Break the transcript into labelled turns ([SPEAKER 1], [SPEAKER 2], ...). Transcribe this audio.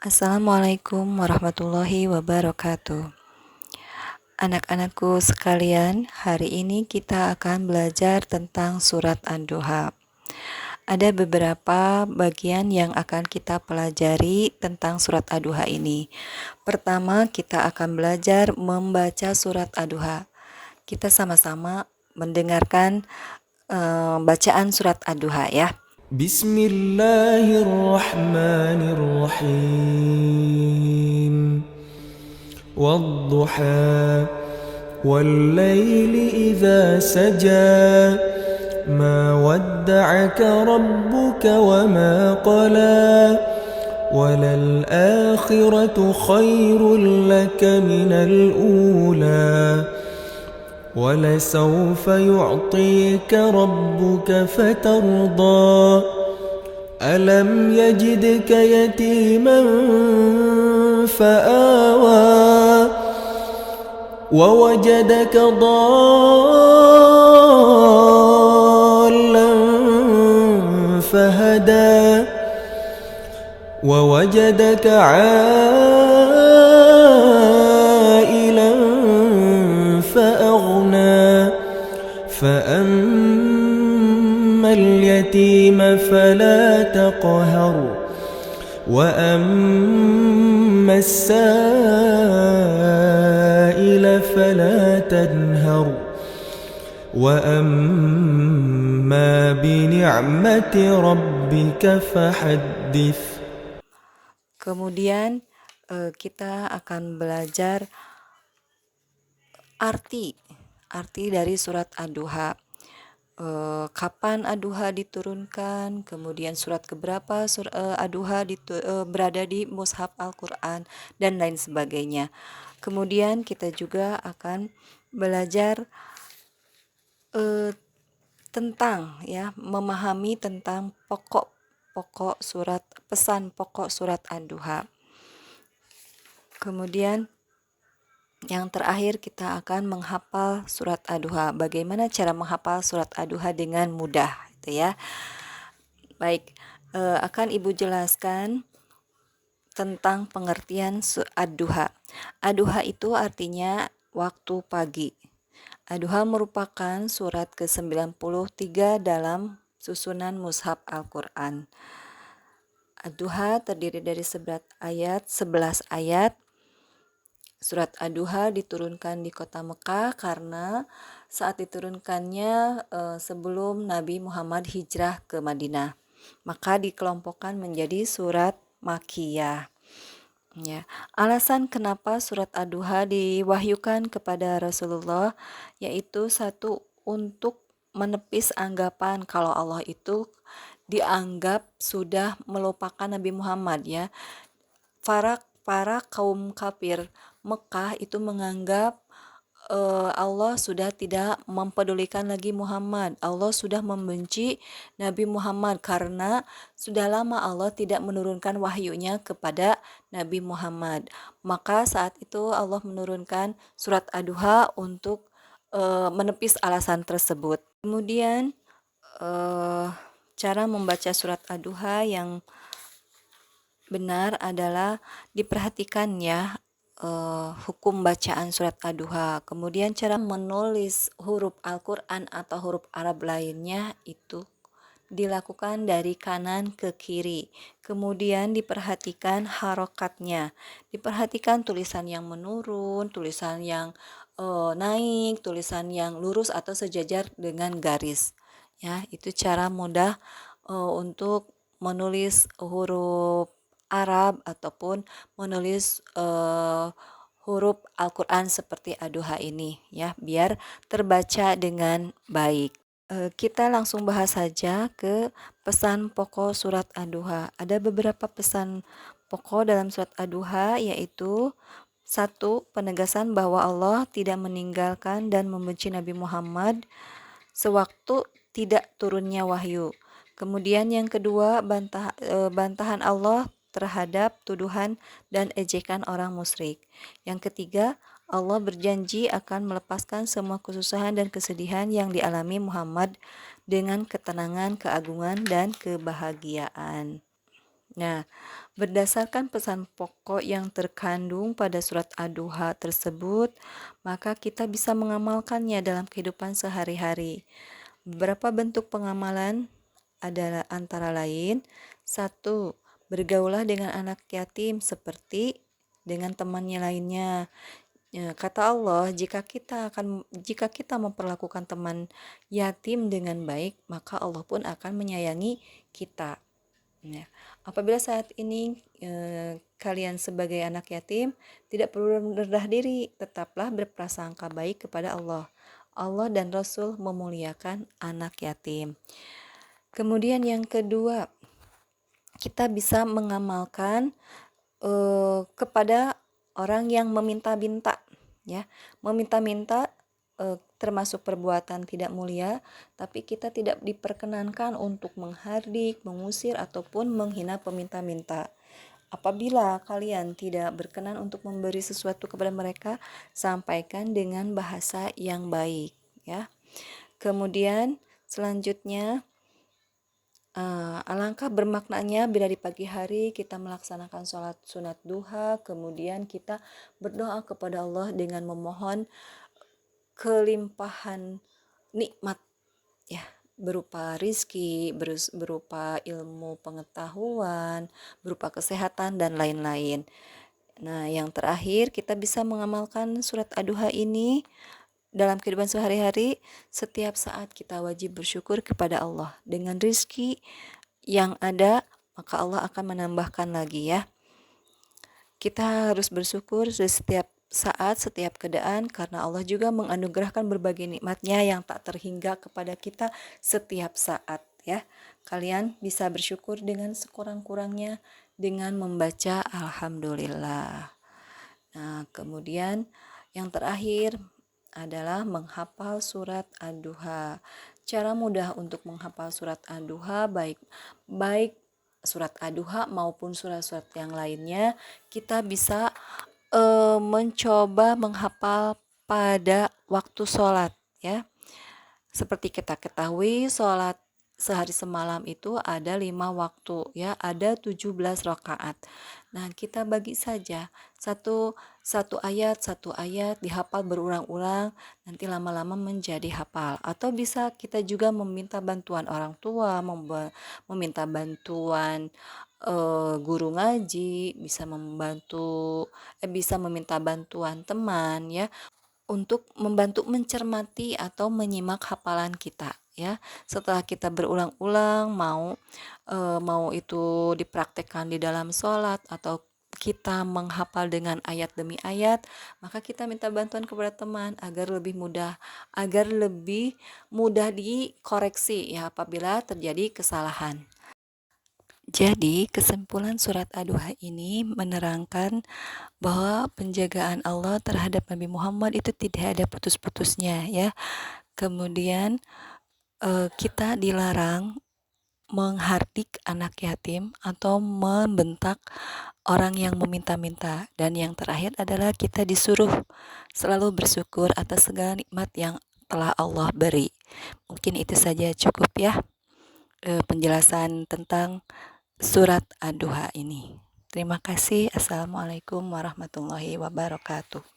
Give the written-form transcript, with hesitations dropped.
[SPEAKER 1] Assalamualaikum warahmatullahi wabarakatuh. Anak-anakku sekalian, hari ini kita akan belajar tentang surat Ad-Duha. Ada beberapa bagian yang akan kita pelajari tentang surat Ad-Duha ini. Pertama, kita akan belajar membaca surat Ad-Duha. Kita sama-sama mendengarkan bacaan surat Ad-Duha ya.
[SPEAKER 2] Bismillahirrahmanirrahim. Wadduha Wallayli idha saja Ma wadda'aka rabbuka wa ma qala Walal'akhiratu khairun laka minal ula ولسوف يعطيك ربك فترضى ألم يجدك يتيما فآوى ووجدك ضالا فهدى ووجدك عائلا فأغنى فأما اليتيم فلا تقهر وأما السائل فلا تنهر وأما بنعمة ربك فحدث.
[SPEAKER 1] Kemudian kita akan belajar arti dari surat Ad-Duha. Kapan Ad-Duha diturunkan, kemudian surat keberapa Ad-Duha berada di mushaf Al-Quran, dan lain sebagainya. Kemudian kita juga akan belajar tentang memahami tentang pesan pokok surat Ad-Duha. Kemudian yang terakhir kita akan menghafal surat Ad-Duha. Bagaimana cara menghafal surat Ad-Duha dengan mudah, gitu ya. Baik, akan Ibu jelaskan tentang pengertian Ad-Duha. Ad-Duha itu artinya waktu pagi. Ad-Duha merupakan surat ke-93 dalam susunan mushaf Al-Quran. Ad-Duha terdiri dari 11 ayat. Surat Ad-Duha diturunkan di kota Mekah karena saat diturunkannya sebelum Nabi Muhammad hijrah ke Madinah. Maka dikelompokkan menjadi surat Makkiyah. Ya. Alasan kenapa surat Ad-Duha diwahyukan kepada Rasulullah yaitu satu, untuk menepis anggapan kalau Allah itu dianggap sudah melupakan Nabi Muhammad ya. Para kaum kafir Mekah itu menganggap Allah sudah tidak mempedulikan lagi Muhammad. Allah sudah membenci Nabi Muhammad karena sudah lama Allah tidak menurunkan wahyunya kepada Nabi Muhammad. Maka saat itu Allah menurunkan surat Ad-Duha untuk menepis alasan tersebut. Kemudian cara membaca surat Ad-Duha yang benar adalah diperhatikan ya hukum bacaan surat Ad-Duha. Kemudian cara menulis huruf Al-Quran atau huruf Arab lainnya itu dilakukan dari kanan ke kiri. Kemudian diperhatikan harokatnya. Diperhatikan tulisan yang menurun, tulisan yang naik, tulisan yang lurus atau sejajar dengan garis. Ya, itu cara mudah untuk menulis huruf Arab ataupun menulis huruf Al-Quran seperti Ad-Duha ini ya, biar terbaca dengan baik. Kita langsung bahas saja ke pesan pokok surat Ad-Duha. Ada beberapa pesan pokok dalam surat Ad-Duha, yaitu satu, penegasan bahwa Allah tidak meninggalkan dan membenci Nabi Muhammad sewaktu tidak turunnya wahyu. Kemudian yang kedua, bantahan Allah terhadap tuduhan dan ejekan orang musyrik. Yang ketiga, Allah berjanji akan melepaskan semua kesusahan dan kesedihan yang dialami Muhammad dengan ketenangan, keagungan, dan kebahagiaan. Nah, Berdasarkan pesan pokok yang terkandung pada surat Ad-Duha tersebut, maka kita bisa mengamalkannya dalam kehidupan sehari-hari. Beberapa bentuk pengamalan adalah antara lain: 1. Bergaulah dengan anak yatim seperti dengan temannya lainnya. Ya, kata Allah, jika kita memperlakukan teman yatim dengan baik, maka Allah pun akan menyayangi kita. Ya. Apabila saat ini kalian sebagai anak yatim tidak perlu rendah diri, tetaplah berprasangka baik kepada Allah. Allah dan Rasul memuliakan anak yatim. Kemudian yang kedua, kita bisa mengamalkan kepada orang yang meminta-minta, ya. Meminta-minta termasuk perbuatan tidak mulia, tapi kita tidak diperkenankan untuk menghardik, mengusir, ataupun menghina peminta-minta. Apabila kalian tidak berkenan untuk memberi sesuatu kepada mereka, sampaikan dengan bahasa yang baik, ya. Kemudian selanjutnya, alangkah bermaknanya bila di pagi hari kita melaksanakan sholat sunat duha, kemudian kita berdoa kepada Allah dengan memohon kelimpahan nikmat, ya, berupa rizki, berupa ilmu pengetahuan, berupa kesehatan, dan lain-lain. Nah, yang terakhir, kita bisa mengamalkan surat Ad-Duha ini dalam kehidupan sehari-hari. Setiap saat kita wajib bersyukur kepada Allah. Dengan rizki yang ada, maka Allah akan menambahkan lagi, ya. Kita harus bersyukur di setiap saat, setiap keadaan, karena Allah juga menganugerahkan berbagai nikmatnya yang tak terhingga kepada kita setiap saat, ya. Kalian bisa bersyukur dengan sekurang-kurangnya dengan membaca Alhamdulillah. Nah, kemudian yang terakhir adalah menghafal surat Ad-Duha. Cara mudah untuk menghafal surat Ad-Duha, baik surat Ad-Duha maupun surat-surat yang lainnya, kita bisa mencoba menghafal pada waktu sholat, ya. Seperti kita ketahui, sholat sehari semalam itu ada 5 waktu, ya, ada 17 rakaat. Nah, kita bagi saja satu ayat dihafal berulang-ulang, nanti lama-lama menjadi hafal. Atau bisa kita juga meminta bantuan orang tua, meminta bantuan guru ngaji, bisa meminta bantuan teman, ya, untuk membantu mencermati atau menyimak hafalan kita, ya. Setelah kita berulang-ulang, mau itu dipraktekkan di dalam sholat atau kita menghafal dengan ayat demi ayat, maka kita minta bantuan kepada teman agar lebih mudah dikoreksi, ya, apabila terjadi kesalahan. Jadi, kesimpulan surat Ad-Duha ini menerangkan bahwa penjagaan Allah terhadap Nabi Muhammad itu tidak ada putus-putusnya, ya. Kemudian kita dilarang menghardik anak yatim atau membentak orang yang meminta-minta. Dan yang terakhir adalah kita disuruh selalu bersyukur atas segala nikmat yang telah Allah beri. Mungkin itu saja cukup, ya, penjelasan tentang surat Ad-Duha ini. Terima kasih. Assalamualaikum warahmatullahi wabarakatuh.